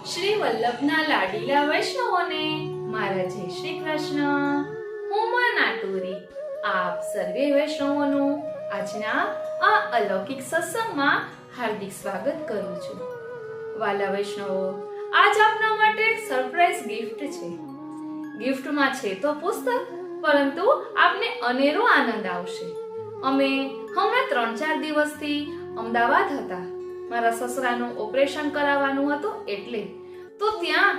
શ્રી વલ્લભના લાડીલા વૈષ્ણવોને મારા જય શ્રી કૃષ્ણ. હું માં નાટુરી આપ સર્વે વૈષ્ણવોનું આજના આ અલૌકિક સત્સંગમાં હાર્દિક સ્વાગત કરું છું. વાલા વૈષ્ણવો, આજ આપના માટે એક સરપ્રાઈઝ ગિફ્ટ છે. ગિફ્ટમાં છે તો પુસ્તક, પરંતુ આપને અનેરો આનંદ આવશે. અમે હમણાં 3-4 દિવસથી અમદાવાદ હતા. મારા સસરાનું ઓપરેશન કરાવવાનું હતું એટલે તો ત્યાં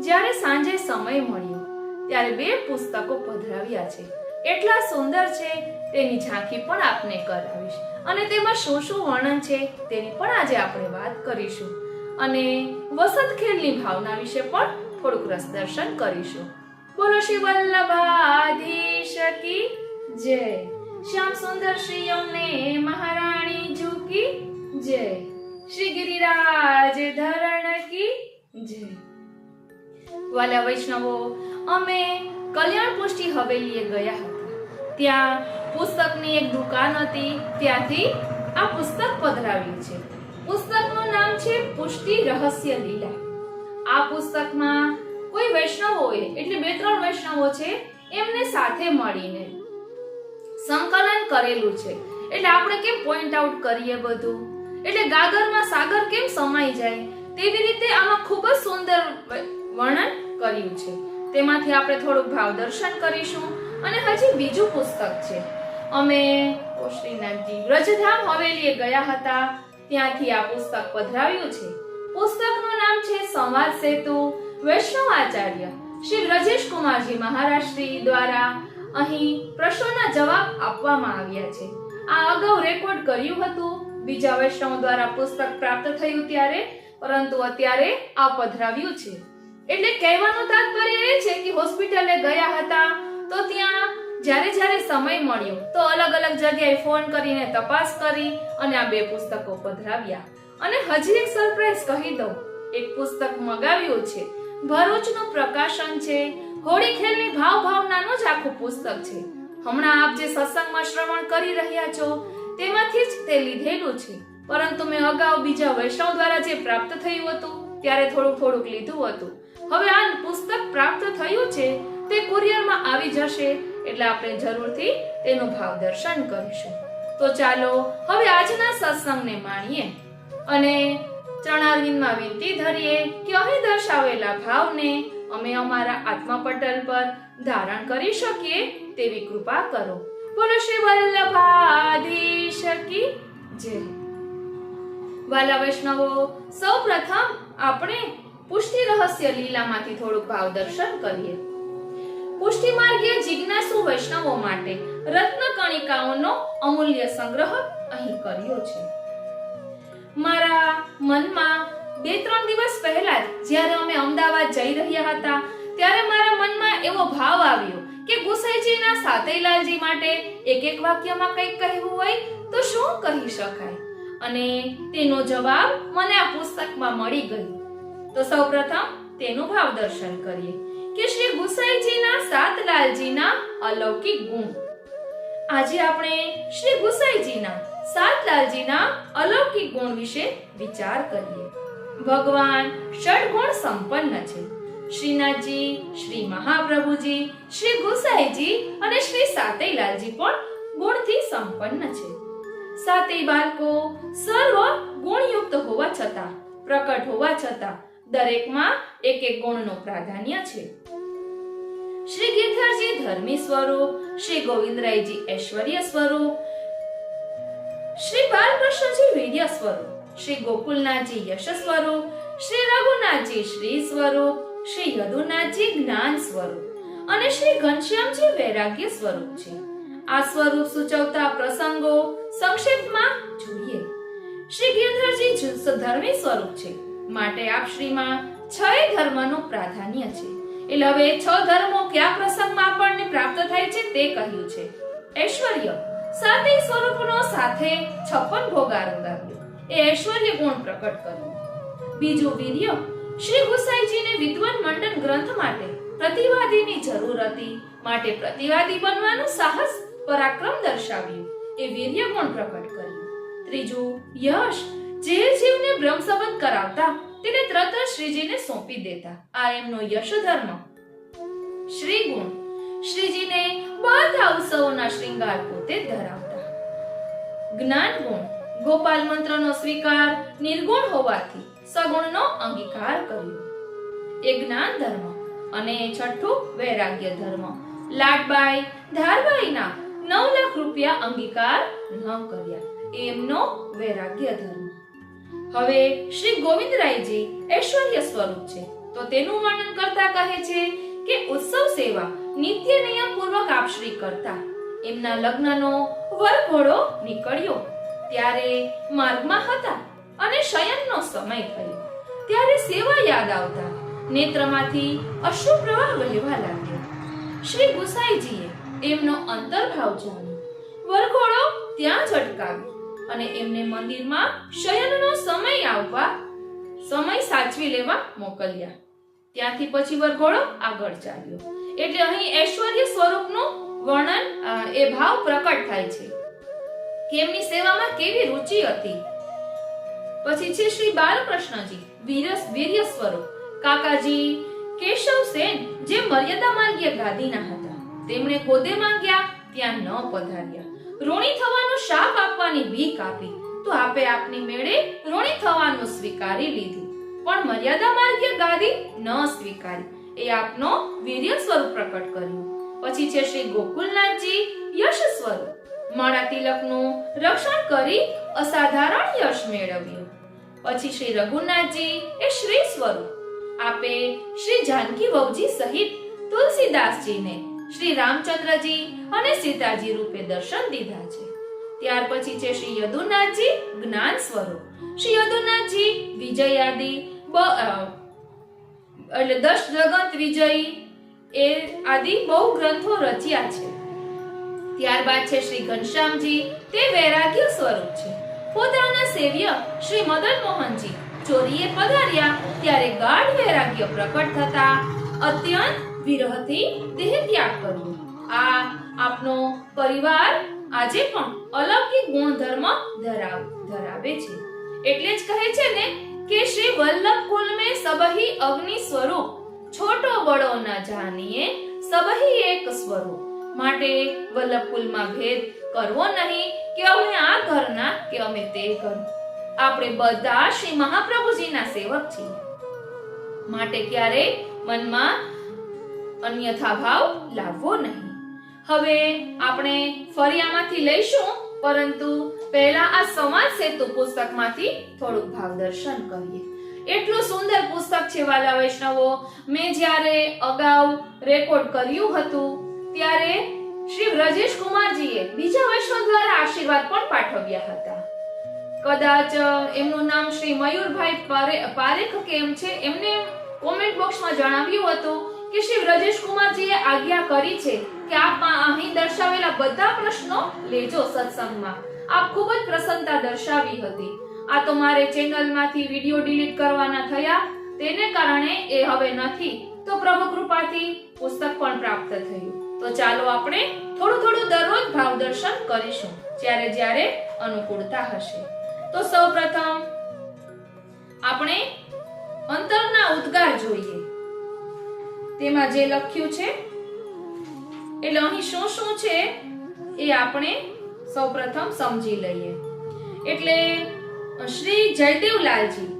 જ્યારે સાંજે સમય મળ્યો ત્યારે 2 પુસ્તકો પધરાવ્યા છે. એટલા સુંદર છે, તેની ઝાંખી પણ આપને કરાવીશ અને તેમાં શું શું વર્ણન છે તેની પણ આજે આપણે વાત કરીશું અને વસંત ખેલની ભાવના વિશે પણ થોડુંક રસ દર્શન કરીશું. બોલો શ્રી વલ્લભાધીશ કી જય. શ્યામ સુંદર શ્રી અમને મહારાણી ઝુકી જય. શ્રી ગિરિરાજ ધરણ કી જય. વાલા વૈષ્ણવો, અમે કલ્યાણ પુષ્ટિ હવેલીએ ગયા હતા. ત્યાં પુસ્તકની એક દુકાન હતી, ત્યાંથી આ પુસ્તક પધરાવ્યું છે. પુસ્તકનું નામ છે પુષ્ટિ રહસ્ય લીલા. આ પુસ્તકમાં કોઈ વૈષ્ણવોએ એટલે 2-3 વૈષ્ણવો છે એમને સાથે મળીને સંકલન કરેલું છે. એટલે આપણે કેમ પોઈન્ટ આઉટ કરીએ બધું, એટલે ગાગરમાં સાગર કેમ સમાઈ જાય તેવી રીતે આમાં ખૂબ જ સુંદર વર્ણન કર્યું છે. તેમાંથી આપણે થોડુંક ભાવ દર્શન કરીશું અને હજી બીજું પુસ્તક છે. અમે શ્રીનાથજી વ્રજધામ હવેલીએ ગયા હતા, ત્યાંથી આ પુસ્તક પધરાવ્યું છે. પુસ્તકનું નામ છે સંવાદ સેતુ. વૈષ્ણવ આચાર્ય શ્રી બ્રજેશ કુમારજી મહારાષ્ટ્રી દ્વારા અહીં પ્રશ્નોના જવાબ આપવામાં આવ્યા છે. આ અગાઉ રેકોર્ડ કર્યું હતું બીજા વૈષ્ણવ દ્વારા પુસ્તક પ્રાપ્ત થયું ત્યારે, પરંતુ અત્યારે આ પધરાવ્યું છે. એટલે કહેવાનું તાત્પર્ય એ છે કે હોસ્પિટલે ગયા હતા તો ત્યાં જ્યારે સમય મળ્યો તો અલગ અલગ જગ્યાએ ફોન કરીને તપાસ કરી અને આ 2 પુસ્તકો પધરાવ્યા. અને હજી એક સરપ્રાઈઝ કહી દઉં, એક પુસ્તક મગાવ્યું છે. ભરૂચનું પ્રકાશન છે. હોળી ખેલની ભાવનાનું જ આખું પુસ્તક છે. હમણાં આપ જે સત્સંગમાં શ્રવણ કરી રહ્યા છો તેમાંથી જ તે લીધેલું છે, પરંતુ મેં અગાઉ બીજા વૈષ્ણવ દ્વારા જે પ્રાપ્ત થયું હતું ત્યારે થોડુંક લીધું હતું. હવે આ પુસ્તક પ્રાપ્ત થયું છે તે કુરિયરમાં આવી જશે એટલે આપણે જરૂરથી તેનું ભાવ દર્શન કરીશું. તો ચાલો હવે આજના સત્સંગને માણીએ અને ચરણારવિંદમાં વિનંતી ધરીએ કે અહીં દર્શાવેલા ભાવને અમે અમારા આત્મા પટલ પર ધારણ કરી શકીએ તેવી કૃપા કરો. બોલો શ્રી વલ્લભાધીશ કી જય. વાલા વૈષ્ણવો, સૌપ્રથમ આપણે પુષ્ટિ રહસ્ય લીલામાંથી થોડુંક ભાવ દર્શન કરીએ. પુષ્ટિ માર્ગીય જિજ્ઞાસુ વૈષ્ણવો માટે રત્ન કણિકાઓનો અમૂલ્ય સંગ્રહ અહીં કર્યો છે. મારા મનમાં 2-3 દિવસ પહેલા જ્યારે અમે અમદાવાદ જઈ રહ્યા હતા ત્યારે મારા મનમાં એવો ભાવ આવ્યો કે ગુસાઈજીના સાતૈલાલજી માટે એક વાક્યમાં કંઈક કહેવું હોય તો શું કહી શકાય, અને તેનો જવાબ મને આ પુસ્તકમાં મળી ગયો. તો સૌપ્રથમ તેનું ભાવ દર્શન કરીએ કે શ્રી ગુસાઈજીના સાતલાલજીના અલૌકિક ગુણ. આજે આપણે શ્રી ગુસાઈજીના સાતલાલજીના અલૌકિક ગુણ વિશે વિચાર કરીએ. ભગવાન ષડગુણ સંપન્ન છે. શ્રીનાથજી, શ્રી મહાપ્રભુજી, શ્રી ગુસાઈજી અને શ્રી સાતૈલાલજી પણ ગુણથી સંપન્ન છે. સાતેય બાળકો સર્વ ગુણયુક્ત હોવા છતાં, પ્રકટ હોવા છતાં દરેકમાં એક ગુણનું પ્રાધાન્ય છે. શ્રી ગિરધરજી ધર્મી સ્વરૂપ, શ્રી ગોવિંદરાયજી ઐશ્વર્ય સ્વરૂપ, શ્રી બાલકૃષ્ણજી વીર્ય સ્વરૂપ, શ્રી ગોકુલનાથજી યશ સ્વરૂપ, શ્રી રઘુનાથજી શ્રી સ્વરૂપ, શ્રી યદુનાથજી જ્ઞાન સ્વરૂપ અને શ્રી ઘનશ્યામજી વૈરાગ્ય સ્વરૂપ છે. આ સ્વરૂપ સૂચવતા પ્રસંગો સંક્ષેપમાં જોઈએ. શ્રી ગિરધરજી ધર્મી સ્વરૂપ છે, માટે આપ શ્રીમાં 6 ધર્મનું પ્રાધાન્ય છે. એટલે હવે 6 ધર્મો કયા પ્રસંગમાં આપણને પ્રાપ્ત થાય છે તે કહ્યું છે. ઐશ્વર્ય, સાતેય સ્વરૂપનો સાથે 56 ભોગ આરોગાવ્યો, એ ઐશ્વર્ય ગુણ પ્રકટ કર્યું. બીજું વીર્ય, શ્રી ગુસાઈજીને વિદ્વાન મંડન ગ્રંથ માટે પ્રતિવાદીની જરૂર હતી, માટે પ્રતિવાદી બનવાનું સાહસ પરાક્રમ દર્શાવ્યું, એ વીર્ય ગુણ પ્રકટ કર્યું. ત્રીજું યશ, જે જીવને બ્રહ્મ સંબંધ કરાવતા તેને તરત જ શ્રીજીને સોંપી દેતા. આ એમનો યશ ધર્મ. શ્રી ગુણ. શ્રીજીને બધા ઉત્સવોના શ્રૃંગાર પોતે જ ધરાવતા. જ્ઞાન ગુણ. ગોપાલ મંત્રનો સ્વીકાર નિર્ગુણ હોવાથી સગુણનો અંગીકાર કર્યો. એ જ્ઞાન ધર્મ. અને છઠ્ઠું વૈરાગ્ય ધર્મ. લાડબાઈ ધારબાઈના 9 લાખ રૂપિયા અંગીકાર ન કર્યા. એમનો વૈરાગ્ય ધર્મ. હવે શ્રી ગોવિંદરાયજી ઐશ્વર્ય સ્વરૂપ છે, તો તેનું વર્ણન કરતા કહે છે કે ઉત્સવ સેવા નિત્ય નિયમ પૂર્વક આપ શ્રી કરતા. એમના લગ્નનો વરઘોડો નીકળ્યો ત્યારે માર્ગમાં હતા અને શયનનો સમય થયો. ત્યારે સેવા યાદ આવતા નેત્રમાંથી અશ્રુ પ્રવાહ વહેવા લાગ્યો. શ્રી ગુસાઈજીએ એમનો અંતર્ભાવ જાણ્યો. વરઘોડો ત્યાં જ અટકાવ્યો અને એમને મંદિરમાં શયનનો સમય આવવા સમય સાચવી લેવા મોકલ્યા. ત્યાંથી પછી વરઘોડો આગળ ચાલ્યો. એટલે અહીં ઐશ્વર્ય સ્વરૂપનું વર્ણન એ ભાવ પ્રકટ થાય છે કે એમની સેવામાં કેવી રુચિ હતી. પછી છે શ્રી બાલકૃષ્ણજી વીર્ય સ્વરૂપ. કાકાજી કેશવ સેન જે મર્યાદા માર્ગીય ગાદીના હતા, તેમણે ગોદે માંગ્યા ત્યાં ન પધાર્યા. ઋણી થવાનો શાપ આપવાની બીક આપી તો આપે આપની મેળે ઋણી થવાનું સ્વીકારી લીધું, પણ મર્યાદા માર્ગીય ગાદી ન સ્વીકારી. એ આપનો વીર્ય સ્વરૂપ પ્રકટ કર્યું. પછી છે શ્રી ગોકુલનાથજી યશ સ્વરૂપ. માળા તિલકનું રક્ષણ કરી અસાધારણ યશ મેળવ્યું. પછી શ્રી રઘુનાથજી એ શ્રી સ્વરૂપ. આપે શ્રી જાનકી વહુજી સહિત તુલસીદાસજીને શ્રી રામચંદ્રજી અને સીતાજી રૂપે દર્શન દીધા છે. ત્યાર પછી છે શ્રી યદુનાથજી જ્ઞાન સ્વરૂપ. શ્રી યદુનાથજી વિજયાદી એટલે 10 જગત વિજયી એ આદિ બહુ ગ્રંથો રચ્યા છે. ત્યારબાદ છે શ્રી ઘનશ્યામજી, તે વૈરાગ્ય સ્વરૂપ છે. પોતાના સેવ્ય શ્રી મદન મોહનજી ચોરીએ પધાર્યા ત્યારે ગાઢ વૈરાગ્ય પ્રકટ થતા અત્યંત વિરહથી દેહ ત્યાગ કર્યો. આ આપનો પરિવાર આજે પણ અલૌકિક ગુણધર્મ ધરાવે છે. એટલે જ કહે છે ને કે શ્રી વલ્લભ કુલ में सबही अग्नि स्वरूप, छोटो बड़ो न जानिए सबही एक સ્વરૂપ. માટે વલ્લભ કુલમાં ભેદ કરવો નહીં કે અમે આ ઘરના કે અમે તે ઘર. આપણે બધા શ્રી મહાપ્રભુજીના સેવક છીએ. માટે ક્યારે મનમાં અન્યથા ભાવ લાવવો નહીં. હવે આપણે ફરી આમાંથી લઈશું, પરંતુ પહેલા આ સમાજ સેતુ પુસ્તકમાંથી થોડુંક ભાવદર્શન કરીએ. એટલું સુંદર પુસ્તક છે વાલા વૈષ્ણવો. મેં જ્યારે અગાઉ રેકોર્ડ કર્યું હતું ત્યારે શ્રી વ્રજેશ કુમારજીએ બીજા વૈષ્ણવ દ્વારા આશીર્વાદ પણ પાઠવ્યા હતા. કદાચ એમનું નામ શ્રી મયુરભાઈ પારેખ કેમ છે, એમને કોમેન્ટ બોક્સમાં જણાવ્યું હતું કે શ્રી વ્રજેશ કુમારજીએ આજ્ઞા કરી છે કે આપ અહીં દર્શાવેલા બધા પ્રશ્નો લેજો સત્સંગમાં. આપ ખૂબ જ પ્રસન્નતા દર્શાવી હતી. આ તો મારે ચેનલમાંથી વિડિયો ડિલીટ કરવાના થયા, તેને કારણે એ હવે નથી, તો પ્રભુ કૃપાથી પુસ્તક પણ પ્રાપ્ત થયું. તો ચાલો આપણે થોડું દરરોજ ભાવદર્શન કરીશું જ્યારે અનુકૂળતા હશે. તો સૌપ્રથમ આપણે અંતરના ઉદ્ગાર જોઈએ. તેમાં જે લખ્યું છે એટલે અહીં શું છે એ આપણે સૌપ્રથમ સમજી લઈએ. એટલે શ્રી જયદેવલાલજી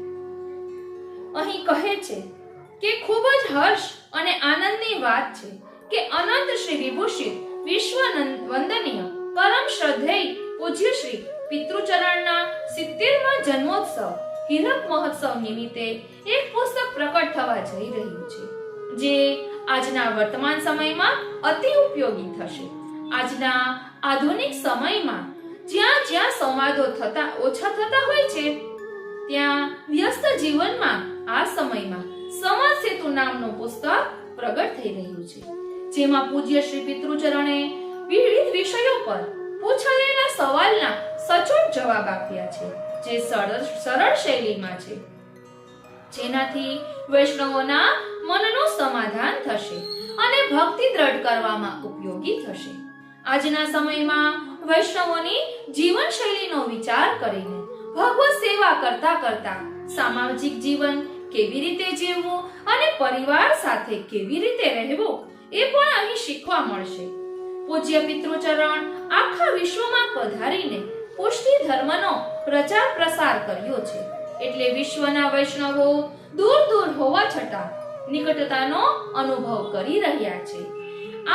અહીં કહે છે કે ખૂબ જ હર્ષ અને આનંદની વાત છે કે અનંત શ્રી વિભૂષિત વિશ્વ વંદનીય પરમ શ્રદ્ધેય પૂજ્ય શ્રી પિતૃચરણના 70મા જન્મોત્સવ હીરક મહોત્સવ નિમિત્તે એક પુસ્તક પ્રકટ થવા જઈ રહ્યું છે, જે આજના વર્તમાન સમયમાં અતિ ઉપયોગી થશે. આજના આધુનિક સમયમાં જ્યાં સંવાદો ઓછા થતા હોય છે, ત્યાં વ્યસ્ત જીવનમાં આ સમયમાં સમાજ સેતુ નામનું પુસ્તક પ્રગટ થઈ રહ્યું છે, જેમાં પૂજ્ય શ્રી પિતૃચરણે વિવિધ વિષયો પર પૂછાયેલા સવાલના સચોટ જવાબ આપ્યા છે, જે સરળ શૈલીમાં છે, જેનાથી વૈષ્ણવોના મનનું સમાધાન થશે અને ભક્તિ દ્રઢ કરવામાં ઉપયોગી થશે. આજના સમયમાં વૈષ્ણવોની જીવનશૈલીનો વિચાર કરીને ભગવત સેવા કરતા સામાજિક જીવન કેવી રીતે જીવવું અને પરિવાર સાથે કેવી રીતે રહેવું એ પણ અહીં શીખવા મળશે. પૂજ્ય પિતૃચરણ આખા વિશ્વમાં પધારીને પુષ્ટિ ધર્મનો પ્રચાર પ્રસાર કર્યો છે. એટલે વિશ્વના વૈષ્ણવો દૂર દૂર હોવા છતાં નિકટતાનો અનુભવ કરી રહ્યા છે.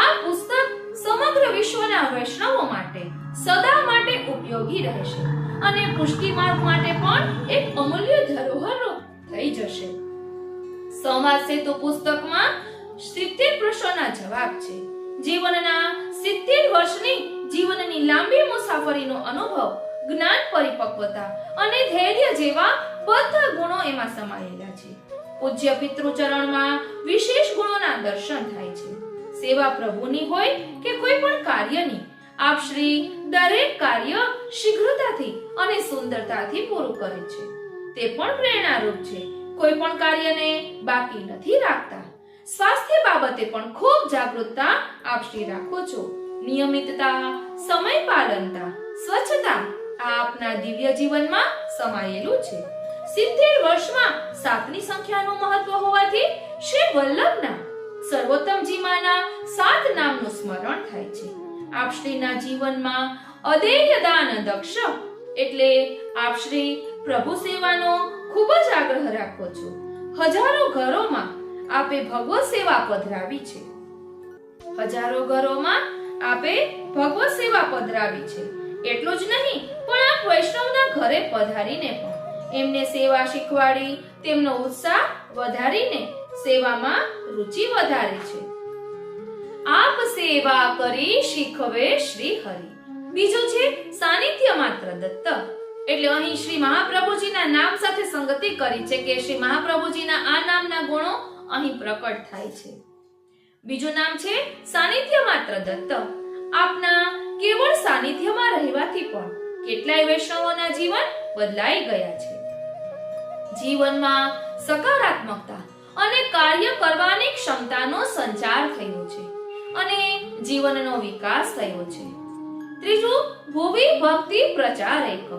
આ પુસ્તક સમગ્ર વિશ્વના વૈષ્ણવો માટે સદા માટે ઉપયોગી રહેશે અને પુષ્ટિ માર્ગ માટે પણ એક અમૂલ્ય ધરોહર થઈ જશે. સંવાદ સેતુ પુસ્તકમાં 70 પ્રશ્નોના જવાબ છે. જીવનના 70 વર્ષની જીવનની લાંબી મુસાફરીનો અનુભવ, જ્ઞાન પરિપક્વતા અને ધૈર્ય જેવા બધા ગુણો એમાં સમાયેલા છે. પૂજ્ય પિતૃચરણમાં વિશેષ ગુણોના દર્શન થાય છે. સેવા પ્રભુની હોય કે કોઈ પણ કાર્યની, આપ શ્રી દરેક કાર્ય શીઘ્રતાથી અને સુંદરતાથી પૂરું કરે છે. તે પણ પ્રેરણારૂપ છે. કોઈ પણ કાર્યને બાકી નથી રાખતા. સ્વાસ્થ્ય બાબતે પણ ખૂબ જાગૃતતા આપ શ્રી રાખો છો. નિયમિતતા, સમય પાલનતા, સ્વચ્છતા આપના દિવ્ય જીવનમાં સમાયેલું છે. 70 વર્ષમાં 7ની સંખ્યાનું મહત્વ હોવાથી શ્રી વલ્લભના સર્વોત્તમજીમાંના 7 નામનું સ્મરણ થાય છે. આપ શ્રીના જીવનમાં અદેય દાન દક્ષ એટલે આપ શ્રી પ્રભુ સેવાનો ખૂબ જ આગ્રહ રાખો છો. હજારો ઘરોમાં આપે ભગવત સેવા પધરાવી છે. એટલું જ નહીં, પણ આપ વૈષ્ણવના ઘરે પધારીને પણ એમને સેવા શીખવાડી તેમનો ઉત્સાહ વધારીને સેવામાં રુચિ વધારે છે. આપ સેવા કરી શીખવે શ્રી હરિ. બીજું છે સાનિધ્ય માત્ર દત્ત. એટલે અહીં શ્રી મહાપ્રભુજીના નામ સાથે સંગતિ કરી છે કે શ્રી મહાપ્રભુજીના આ નામના ગુણો અહીં પ્રકટ થાય છે. બીજું નામ છે સાનિધ્ય માત્ર દત્ત. આપના કેવળ સાનિધ્યમાં રહેવાથી પણ કેટલાય વૈષ્ણવોના જીવન બદલાઈ ગયા છે. જીવનમાં સકારાત્મકતા અને કાર્ય કરવાની ક્ષમતાનો સંચાર થયો છે અને જીવનનો વિકાસ થયો છે. ત્રીજું ભુવિ ભક્તિ પ્રચાર એક.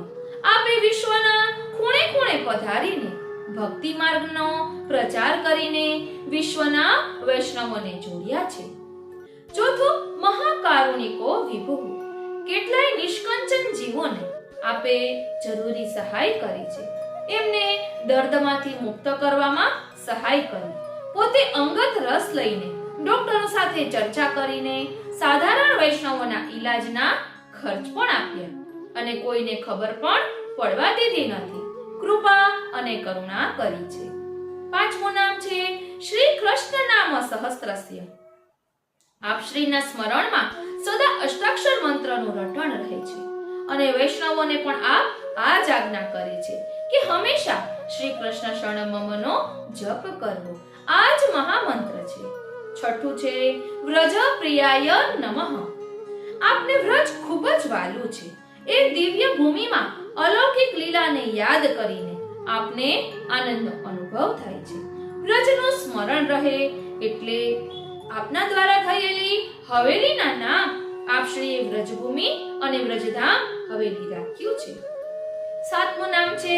આપે વિશ્વના ખૂણે ખૂણે પધારીને ભક્તિ માર્ગનો પ્રચાર કરીને વિશ્વના વૈષ્ણવોને જોડ્યા છે. ચોથું મહાકારુણિકો વિભુ. કેટલાય નિષ્કંચન જીવોને આપે જરૂરી સહાય કરી છે. એમને દર્દમાંથી મુક્ત કરવામાં સહાય કરી. પોતે અંગત રસ લઈને ડોક્ટરો સાથે ચર્ચા કરીને સાધારણ વૈષ્ણવોના ઈલાજના ખર્ચ પણ આપ્યા અને કોઈને ખબર પણ પડવા દીધી નથી. કૃપા અને કરુણા કરી છે. પાંચમું નામ છે શ્રી કૃષ્ણ નામ સહસ્ત્રસ્ય. આપ શ્રીના સ્મરણમાં સદા અષ્ટાક્ષર મંત્રનું રટણ રહે છે અને વૈષ્ણવોને પણ આપ આ જ આજ્ઞા કરે છે કે હંમેશા શ્રી કૃષ્ણ શરણમનો જપ કરવો. આ જ મહામંત્ર છે. છઠ્ઠું છે વ્રજ પ્રિયાય નમઃ. આપને વ્રજ ખૂબ જ વાલું છે. એ દિવ્ય ભૂમિમાં અલૌકિક લીલાને યાદ કરીને આપને આનંદનો અનુભવ થાય છે. વ્રજનું સ્મરણ રહે એટલે આપના દ્વારા થયેલી હવેલીના નામ આપ શ્રીએ વ્રજભૂમિ અને વ્રજધામ હવેલી રાખ્યું છે. સાતમું નામ છે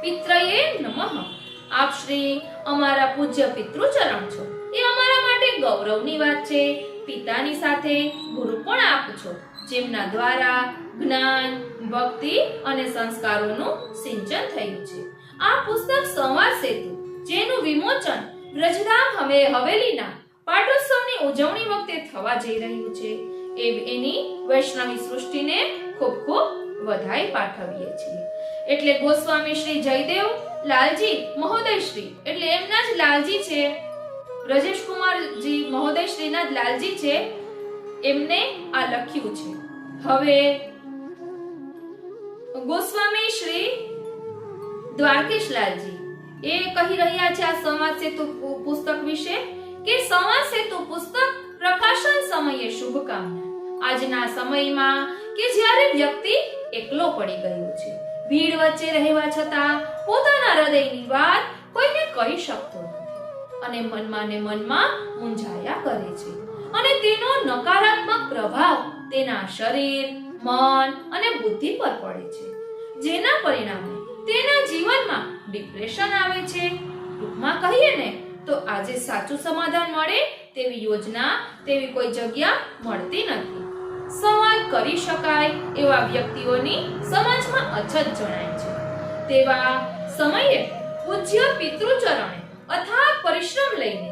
પિત્રયે નમઃ. આપ શ્રી અમારા પૂજ્ય પિતૃચરણ છો એ અમારા માટે ગૌરવની વાત છે. પિતાની સાથે ગુરુ પણ આપ છો, જેમના દ્વારા જ્ઞાન, ભક્તિ અને સંસ્કારોનું સિંચન થયું છે. આ પુસ્તક સંવાદ સેતુ, જેનું વિમોચન વ્રજધામ હવેલીના પાટોત્સવની ઉજવણી વખતે થવા જઈ રહ્યું છે, એની વૈષ્ણવી સૃષ્ટિને ખૂબ ખૂબ વધાઈ પાઠવીએ છીએ. એટલે ગોસ્વામી શ્રી જયદેવ લાલજી મહોદય શ્રી, એટલે એમના જ લાલજી છે, બ્રજેશ કુમારજી મહોદય શ્રીના જ લાલજી છે, એમને આ લખ્યું છે. હવે ગોસ્વામી શ્રી દ્વારકેશ લાલજી એ કહી રહ્યા છે આ સંવાદ સેતુ પુસ્તક વિશે કે સંવાદ સેતુ પુસ્તક પ્રકાશન સમયે શુભકામના. આજના સમયમાં કે જ્યારે વ્યક્તિ એકલો પડી ગયો છે, ભીડ વચ્ચે રહેવા છતાં પોતાના હૃદયની વાત કોઈને કહી શકતો નથી અને મનમાં ને મનમાં મૂંઝાયા કરે છે અને તેનો નકારાત્મક પ્રભાવ તેના શરીર, મન અને બુદ્ધિ પર પડે છે, જેના પરિણામે તેના જીવનમાં ડિપ્રેશન આવે છે. ટૂંકમાં કહીએ ને તો આજે સાચું સમાધાન મળે તેવી યોજના, તેવી કોઈ જગ્યા મળતી નથી. સંવાદ કરી શકાય એવા વ્યક્તિઓની સમાજમાં અછત જણાય છે. તેવા સમયે પૂજ્ય પિતૃચરણે અથાગ પરિશ્રમ લઈને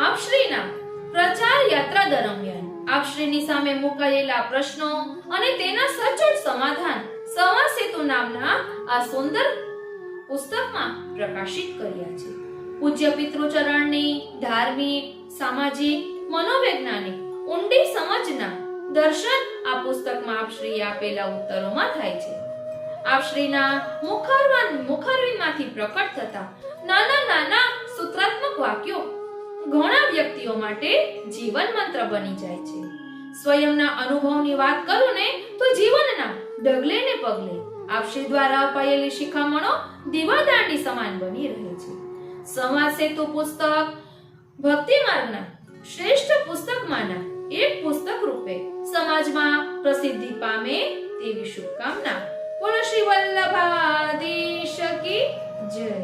આપશ્રીના પ્રચાર યાત્રા દરમિયાન આપશ્રીની સામે મુકાયેલા પ્રશ્નો અને તેના સચોટ સમાધાન સંવાદ સેતુ નામના આ સુંદર પુસ્તકમાં પ્રકાશિત કર્યા છે. પૂજ્ય પિતૃચરણની ધાર્મિક, સામાજિક, મનોવૈજ્ઞાનિક ઊંડી સમજના દર્શન આ પુસ્તકમાં આપશ્રીએ આપેલા ઉત્તરોમાં થાય છે. આપશ્રીના મુખારવિંદમાંથી પ્રકટ થતા નાના નાના સૂત્રાત્મક વાક્યો ઘણા વ્યક્તિઓ માટે જીવન મંત્ર બની જાય છે. સ્વયંના અનુભવની વાત કરું ને તો જીવનના ડગલે ને પગલે આપશ્રી દ્વારા અપાયેલી શિખામણો દીવાદાંડી સમાન બની રહે છે. સંવાદ સેતુ પુસ્તક ભક્તિ માર્ગના શ્રેષ્ઠ પુસ્તકમાંના એક પુસ્તક રૂપે સમાજમાં પ્રસિદ્ધિ પામે તેવી શુભકામના. બોલો શ્રી વલ્લભાધીશ કી જય.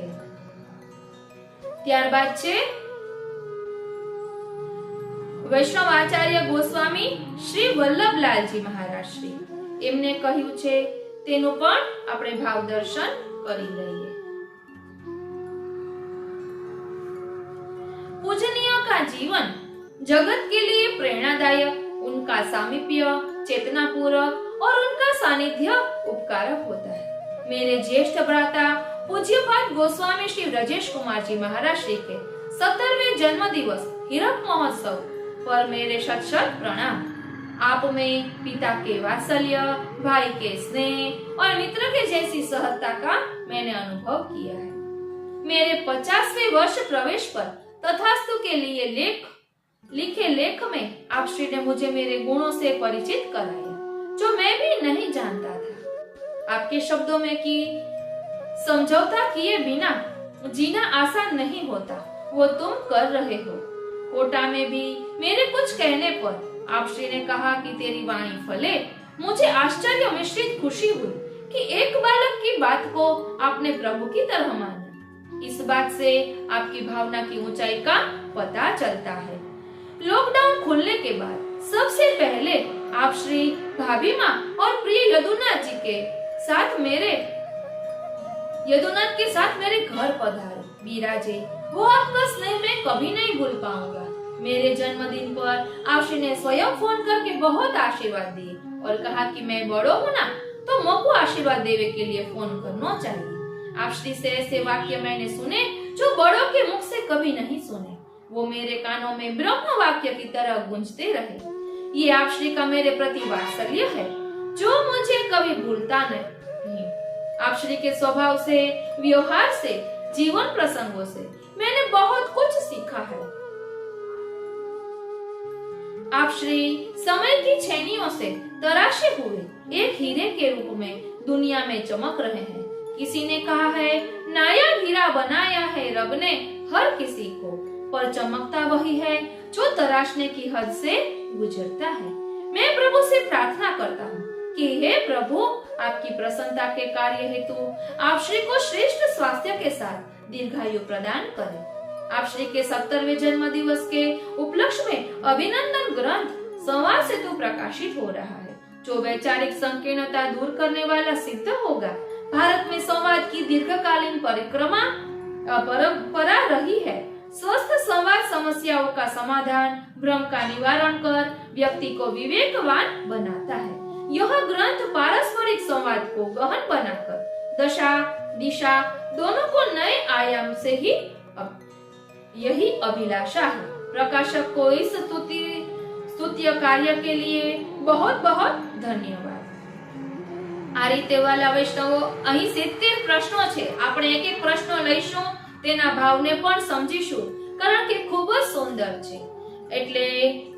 ત્યારબાદ છે વૈષ્ણવ આચાર્ય ગોસ્વામી શ્રી વલ્લભલાલજી મહારાજ શ્રી. એમને કહ્યું છે તેનું પણ આપણે ભાવ દર્શન કરી લઈએ. पूजनीय का जीवन जगत के लिए प्रेरणादायक, उनका सामीप्य चेतनापूर्वक और उनका सानिध्य उपकारक होता है. मेरे ज्येष्ठ भ्राता पूज्यपाद गोस्वामी श्री ब्रजेश कुमार जी महाराज श्री के 17वें जन्म दिवस हीरक महोत्सव पर मेरे शत शत प्रणाम. आप में पिता के वात्सल्य, भाई के स्नेह और मित्र के जैसी सहजता का मैंने अनुभव किया है. मेरे 50वें वर्ष प्रवेश पर तथास्तु के लिए लिखे लेख में आप श्री ने मुझे मेरे गुणों से परिचित कराया, जो मैं भी नहीं जानता था. आपके शब्दों में कि समझौता किए बिना जीना आसान नहीं होता, वो तुम कर रहे हो. कोटा में भी मेरे कुछ कहने पर आप श्री ने कहा कि तेरी वाणी फले. मुझे आश्चर्य मिश्रित खुशी हुई कि एक बालक की बात को आपने प्रभु की तरह माना. इस बात से आपकी भावना की ऊंचाई का पता चलता है. लॉकडाउन खुलने के बाद सबसे पहले आप श्री, भाभी माँ और प्रिय यदुनाथ के साथ मेरे घर पधारे, बिराजे. वो आपका स्नेह मैं कभी नहीं भूल पाऊंगा. मेरे जन्मदिन पर आप श्री ने स्वयं फोन करके बहुत आशीर्वाद दिए और कहा कि मैं बड़ो हूँ ना, तो मोको आशीर्वाद देने के लिए फोन करना चाहिए. आप श्री से ऐसे वाक्य मैंने सुने जो बड़ों के मुख से कभी नहीं सुने. वो मेरे कानों में ब्रह्म वाक्य की तरह गूंजते रहे. ये आप श्री का मेरे प्रति वात्सल्य है जो मुझे कभी भूलता नहीं. आप श्री के स्वभाव से, व्यवहार से, जीवन प्रसंगों से मैंने बहुत कुछ सीखा है. आप श्री समय की छेनियों से तराशे हुए एक हीरे के रूप में दुनिया में चमक रहे हैं. किसी ने कहा है, नया हीरा बनाया है रब ने हर किसी को, पर चमकता वही है जो तराशने की हद से गुजरता है. मैं प्रभु से प्रार्थना करता हूँ कि हे प्रभु, आपकी प्रसन्नता के कार्य हेतु आप श्री को श्रेष्ठ स्वास्थ्य के साथ दीर्घायु प्रदान करें. आप श्री के 70वें जन्म दिवस के उपलक्ष्य में अभिनंदन ग्रंथ संवाद सेतु प्रकाशित हो रहा है, जो वैचारिक संकीर्णता दूर करने वाला सिद्ध होगा. भारत में संवाद की दीर्घकालीन परंपरा रही है. स्वस्थ संवाद समस्याओं का समाधान, भ्रम का निवारण कर व्यक्ति को विवेकवान बनाता है. यह ग्रंथ पारस्परिक संवाद को गहन बनाकर दशा दिशा दोनों को नए आयाम से ही यही अभिलाषा है. प्रकाशक को इस स्तुत्य कार्य के लिए बहुत बहुत धन्यवाद. આ રીતે વાલા વૈષ્ણવો, અહીં 70 પ્રશ્નો છે. આપણે એક એક પ્રશ્નો લઈશું, તેના ભાવને પણ સમજીશું, કારણ કે ખૂબ જ સુંદર છે. એટલે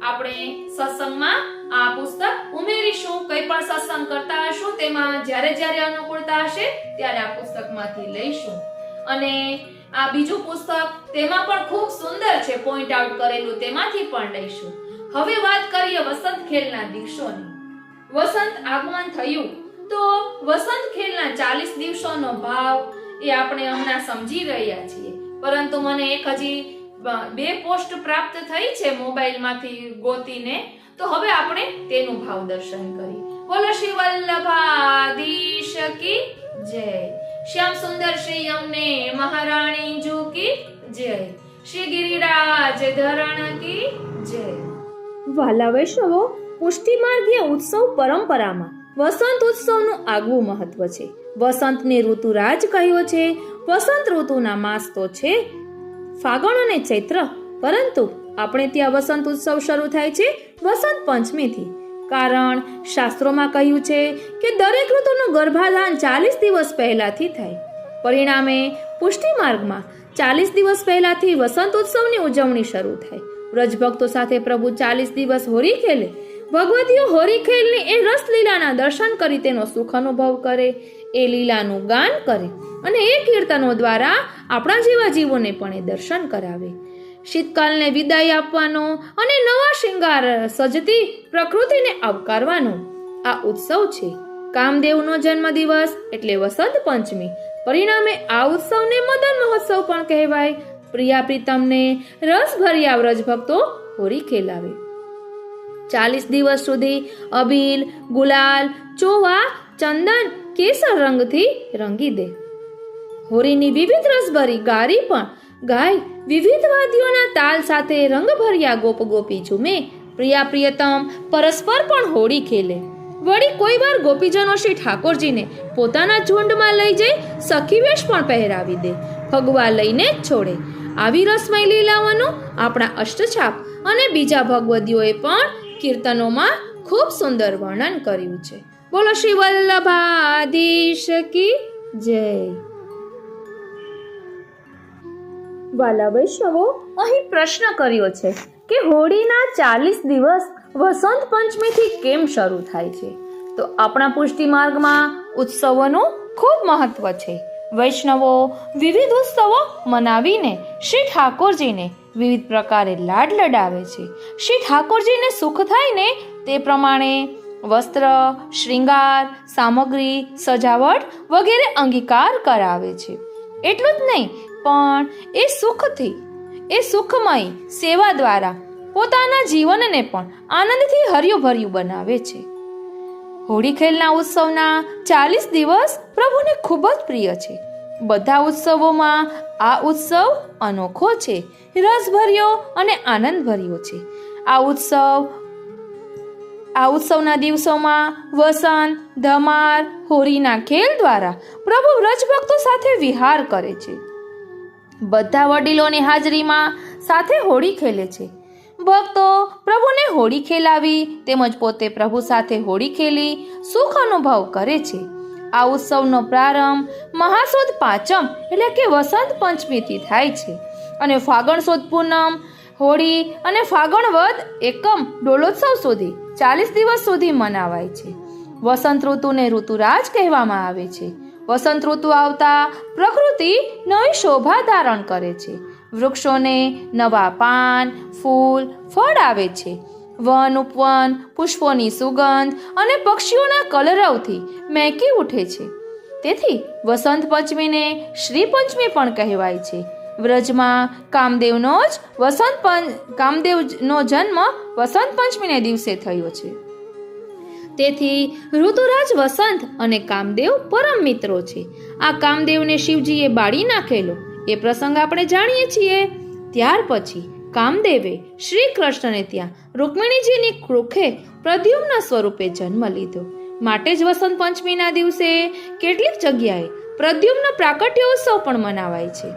આપણે સત્સંગમાં આ પુસ્તક ઉમેરીશું. કંઈ પણ સત્સંગ કરતા હશું તેમાં જ્યારે જ્યારે અનુકૂળતા હશે ત્યારે આ પુસ્તકમાંથી લઈશું. અને આ બીજું પુસ્તક તેમાં પણ ખૂબ સુંદર છે, પોઈન્ટ આઉટ કરેલું, તેમાંથી પણ લઈશું. હવે વાત કરીએ વસંત ખેલના દિવસોની. વસંત આગમન થયું તો વસંત ખેલના 40 દિવસોનો ભાવ એ આપણે હમણાં સમજી રહ્યા છીએ, પરંતુ મને એક હજી 2 પોસ્ટ પ્રાપ્ત થઈ છે મોબાઈલમાંથી ગોતીને, તો હવે આપણે તેનું ભાવ દર્શન કરીએ. બોલો શ્રી વલ્લભાધીશ કી જય. શ્યામ સુંદર શ્રી અમને મહારાણી જુ કી જય. શ્રી ગિરિરાજ ધરણ કી જય. વાલા વૈષ્ણવો, પુષ્ટિ માર્ગીય ઉત્સવ પરંપરામાં વસંત ઉત્સવનું આગવું મહત્વ છે. વસંતને ઋતુરાજ કહ્યો છે. વસંત ઋતુના માસ તો છે ફાગણ અને ચૈત્ર, પરંતુ આપણે ત્યાં વસંત ઉત્સવ શરૂ થાય છે વસંત પંચમીથી. કારણ શાસ્ત્રોમાં કહ્યું છે કે દરેક ઋતુનું ગર્ભાધાન 40 દિવસ પહેલાથી થાય. પરિણામે પુષ્ટિ માર્ગમાં 40 દિવસ પહેલાથી વસંત ઉત્સવની ઉજવણી શરૂ થાય. વ્રજભક્તો સાથે પ્રભુ 40 દિવસ હોરી ખેલે. ભગવતીઓ હોરી ખેલની એ રસલીલાના દર્શન કરી તેનો સુખ અનુભવ કરે, એ લીલાનું ગાન કરે અને એ કીર્તનો દ્વારા આપણા જેવા જીવોને પણ એ દર્શન કરાવે. શીતકાલને વિદાય આપવાનો અને નવા શૃંગાર સજતી પ્રકૃતિને આવકારવાનો આ ઉત્સવ છે. કામદેવનો જન્મદિવસ એટલે વસંત પંચમી. પરિણામે આ ઉત્સવને મદન મહોત્સવ પણ કહેવાય. પ્રિયા પ્રીતમને રસભર્યા વ્રજભક્તો હોરી ખેલાવે. 40 દિવસ સુધી અબીલ, ગુલાલ, ચોવા, ચંદન, કેસર રંગથી રંગી દે. હોરીની વિવિધ રસભરી ગારી પણ ગાય. વિવિધ વાદ્યોના તાલ સાથે રંગભર્યા ગોપ ગોપી ઝૂમે. પ્રિયા પ્રિયતમ પરસ્પર પણ હોળી ખેલે. વળી કોઈ વાર ગોપીજનો શ્રી ઠાકોરજીને પોતાના ઝુંડમાં લઈ જઈ સખી વેશ પણ પહેરાવી દે. ભગવા લઈને જ છોડે. આવી રસમય લીલાઓનું આપણા અષ્ટછાપ અને બીજા ભગવદીઓએ પણ કીર્તનોમાં ખૂબ સુંદર વર્ણન કર્યું છે. બોલો શ્રી વલ્લભાધીશ કી જય. વાલા વૈષ્ણવો, અહીં પ્રશ્ન કર્યો છે કે હોળીના 40 દિવસ વસંત પંચમીથી કેમ શરૂ થાય છે? તો આપણા પુષ્ટિ માર્ગમાં ઉત્સવોનું ખૂબ મહત્વ છે. વૈષ્ણવો વિવિધ ઉત્સવો મનાવીને શ્રી ઠાકોરજીને વિવિધ પ્રકારે લાડ લડાવે છે. શ્રી ઠાકોરજીને સુખ થાય ને તે પ્રમાણે વસ્ત્ર, શ્રૃંગાર, સામગ્રી, સજાવટ વગેરે અંગીકાર કરાવે છે. એટલું જ નહીં, પણ એ સુખમય સેવા દ્વારા પોતાના જીવનને પણ આનંદથી હર્યું ભર્યું બનાવે છે. હોળી ખેલના ઉત્સવના 40 દિવસ પ્રભુને ખૂબ જ પ્રિય છે. બધા ઉત્સવોમાં આ ઉત્સવ અનોખો છે, રસભર્યો અને આનંદભર્યો છે. આ ઉત્સવના દિવસોમાં વસંત, ધમાર, હોળીના ખેલ દ્વારા પ્રભુ વ્રજભક્તો સાથે વિહાર કરે છે. બધા વડીલોની હાજરીમાં સાથે હોળી ખેલે છે. ભક્તો પ્રભુને હોળી ખેલાવી તેમજ પોતે પ્રભુ સાથે હોળી ખેલી સુખ અનુભવ કરે છે. આ ઉત્સવનો પ્રારંભ મહાસુદ પાંચમ એટલે કે વસંત પંચમીથી થાય છે અને ફાગણ સુદ પૂનમ, હોળી અને ફાગણ વદ એકમ ડોલોત્સવ સુધી 40 દિવસ સુધી મનાવાય છે. વસંત ઋતુને ઋતુરાજ કહેવામાં આવે છે. વસંત ઋતુ આવતા પ્રકૃતિ નવી શોભા ધારણ કરે છે. વૃક્ષોને નવા પાન, ફૂલ, ફળ આવે છે. વન ઉપવન પુષ્પોની સુગંધ અને પક્ષીઓના કલરવથી મહેકી ઉઠે છે. તેથી વસંત પંચમીને શ્રી પંચમી પણ કહેવાય છે. વ્રજમાં કામદેવનો જન્મ વસંત પંચમીને દિવસે થયો છે. તેથી ઋતુરાજ વસંત અને કામદેવ પરમ મિત્રો છે. આ કામદેવને શિવજીએ બાળી નાખેલો એ પ્રસંગ આપણે જાણીએ છીએ. ત્યાર પછી કામદેવે શ્રી કૃષ્ણને ત્યાં રૂકમિણીજીની કૃખે પ્રદ્યુમ્ન સ્વરૂપે જન્મ લીધો. માટે જ વસંત પંચમીના દિવસે કેટલીક જગ્યાએ પ્રદ્યુમ્ન પ્રાકટ્યોત્સવ પણ મનાવાય છે.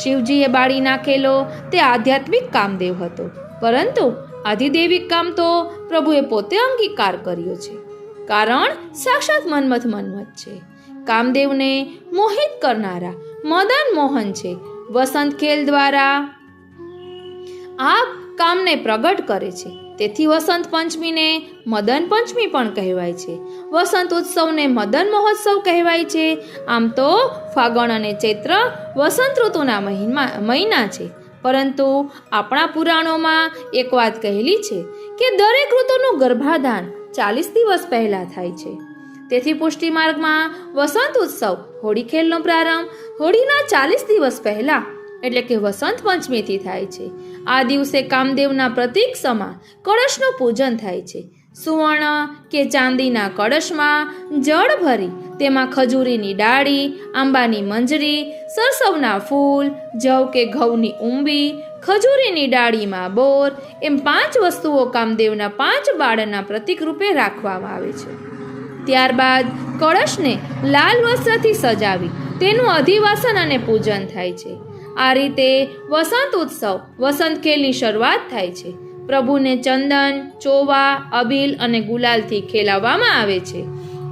શિવજીએ બાળી નાખેલો તે આધ્યાત્મિક કામદેવ હતો, પરંતુ આધિદૈવિક કામ તો પ્રભુએ પોતે અંગીકાર કર્યો છે. કારણ સાક્ષાત મન્મથ છે. કામદેવને મોહિત કરનારા મદન મોહન છે. વસંત ખેલ દ્વારા આ કામને પ્રગટ કરે છે. તેથી વસંત પંચમીને મદન પંચમી પણ કહેવાય છે. વસંત ઉત્સવને મદન મહોત્સવ કહેવાય છે. આમ તો ફાગણ અને ચૈત્ર વસંત ઋતુના મહિના છે, પરંતુ આપણા પુરાણોમાં એક વાત કહેલી છે કે દરેક ઋતુનું ગર્ભાધાન 40 દિવસ પહેલા થાય છે. તેથી પુષ્ટિ માર્ગમાં વસંત ઉત્સવ હોળી ખેલનો પ્રારંભ હોળીના 40 દિવસ પહેલા એટલે કે વસંત પંચમીથી થાય છે. આ દિવસે કામદેવના પ્રતીક સમાન કળશનું પૂજન થાય છે. સુવર્ણ કે ચાંદીના કળશમાં જળ ભરી તેમાં ખજૂરીની ડાળી, આંબાની મંજરી, સરસવના ફૂલ, જવ કે ઘઉંની ઉંબી, ખજૂરીની ડાળીમાં બોર એમ 5 વસ્તુઓ કામદેવના 5 બાળના પ્રતીક રૂપે રાખવામાં આવે છે. ત્યારબાદ કળશને લાલ વસ્ત્રથી સજાવી તેનું અધિવાસન અને પૂજન થાય છે. આ રીતે વસંત ઉત્સવ વસંત ખેલની શરૂઆત થાય છે. પ્રભુને ચંદન, ચોવા, અબીલ અને ગુલાલથી ખેલાવવામાં આવે છે.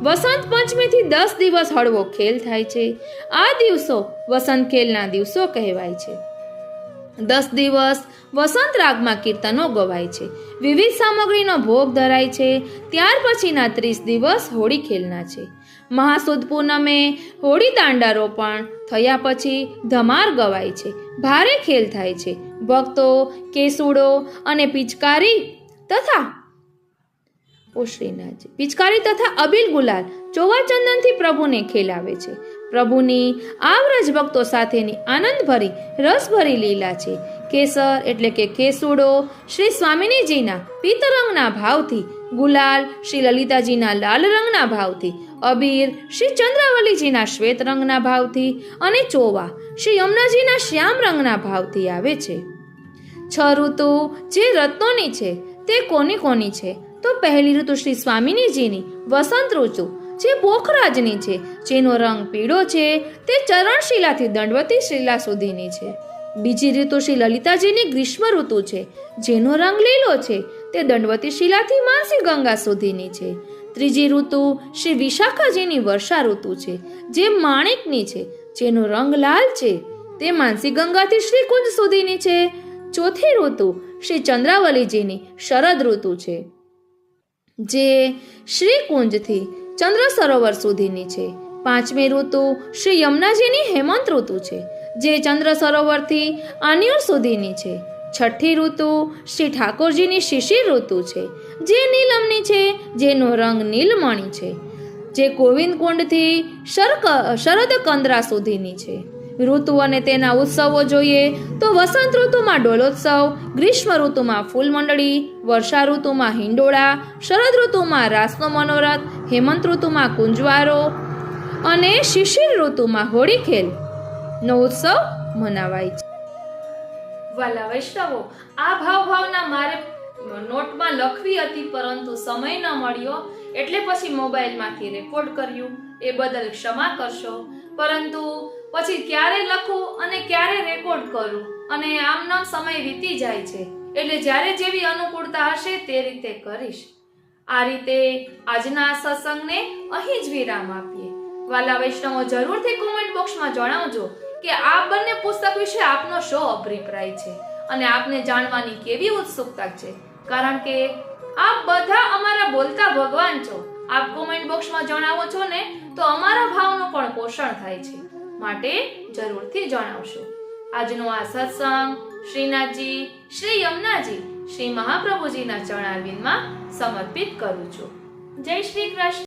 વસંત પંચમીથી 10 દિવસ હળવો ખેલ થાય છે. આ દિવસો વસંત ખેલના દિવસો કહેવાય છે. 10 દિવસ વસંત રાગમાં કીર્તનો ગવાય છે. વિવિધ સામગ્રીનો ભોગ ધરાય છે. ત્યાર પછીના 30 દિવસ હોળી ખેલના છે. મહાસુદ પૂનમે હોળી દાંડારોપણ થયા પછી ધમાર ગવાય છે. ભારે ખેલ થાય છે. ભક્તો કેસુડો અને પિચકારી તથા અબીલ ગુલાલ ચોવા ચંદનથી પ્રભુને ખેલાવે છે. પ્રભુની આ વ્રજ ભક્તો સાથેની આનંદભરી રસભરી લીલા છે. કેસર એટલે કે કેસુડો શ્રી સ્વામિનીજીના પિત્તરંગના ભાવથી, ગુલાલ શ્રી લલિતાજીના લાલ રંગના ભાવથી, અબીર શ્રી ચંદ્રાવલીજીના શ્વેત રંગના ભાવથી અને ચોવા શ્રી યમુનાજીના શ્યામ રંગના ભાવથી આવે છે. 6 ઋતુ જે રત્નોની છે તે કોની કોની છે? તો પહેલી ઋતુ શ્રી સ્વામિનીજીની વસંત ઋતુ જે પોખરાજની છે, જેનો રંગ પીળો છે, તે ચરણશિલાથી દંડવતી શિલા સુધીની છે. બીજી ઋતુ શ્રી લલિતાજીની ગ્રીષ્મ ઋતુ છે, જેનો રંગ લીલો છે, તે દંડવતી શિલાથી માનસી ગંગા સુધીની છે. ત્રીજી ઋતુ શ્રી વિશાખાજીની વર્ષા ઋતુ છે, જે માણિકની છે, જેનો રંગ લાલ છે, તે માનસી ગંગાથી શ્રીકુંજ સુધીની છે. ચોથી ઋતુ શ્રી ચંદ્રાવલીજીની શરદ ઋતુ છે, જે શ્રીકુંજથી ચંદ્ર સરોવર સુધીની છે. પાંચમી ઋતુ શ્રી યમુનાજીની હેમંત ઋતુ છે, જે ચંદ્ર સરોવરથી આન્યોર સુધીની છે. છઠ્ઠી ઋતુ શ્રી ઠાકોરજીની શિશિર ઋતુ છે, જે નીલમની છે, જેનો રંગ નીલમણી છે, જે ગોવિંદ કુંડથી શરદ કંદરા સુધીની છે. ઋતુ અને તેના ઉત્સવો જોઈએ તો વસંત ઋતુમાં ડોલોત્સવ, ગ્રીષ્મ ઋતુમાં ફૂલ મંડળી, વર્ષા ઋતુમાં હિંડોળા, શરદ ઋતુમાં રાસનો મનોરથ, હેમંત ઋતુમાં કુંજવારો અને શિશિર ઋતુમાં હોળી ખેલ નો ઉત્સવ મનાવાય છે. વાલા વૈષ્ણવો, આ ભાવના મારે નોટમાં લખવી હતી, પરંતુ સમય ન મળ્યો એટલે પછી મોબાઈલમાંથી રેકોર્ડ કર્યું. એ બદલ ક્ષમા કરશો. પરંતુ પછી ક્યારે લખું અને ક્યારે રેકોર્ડ કરું અને આમનામ સમય વીતી જાય છે, એટલે જ્યારે જેવી અનુકૂળતા હશે તે રીતે કરીશ. આ રીતે આજના સત્સંગને અહીં જ વિરામ આપીએ. વાલા વૈષ્ણવો, જરૂરથી કોમેન્ટ બોક્સમાં જણાવજો કે આ બંને પુસ્તક વિશે આપનો શો અભિપ્રાય છે અને આપને જાણવાની કેવી ઉત્સુકતા છે, કારણ કે આપ બધા અમારા બોલતા ભગવાન છો. આપ કોમેન્ટ બોક્સમાં જણાવો છો ને તો અમારા ભાવનું પણ પોષણ થાય છે, માટે જરૂરથી જણાવશો. આજનો આ સત્સંગ શ્રીનાથજી, શ્રી યમુનાજી, શ્રી મહાપ્રભુજીના ચરણારવિંદમાં સમર્પિત કરું છું. જય શ્રી કૃષ્ણ.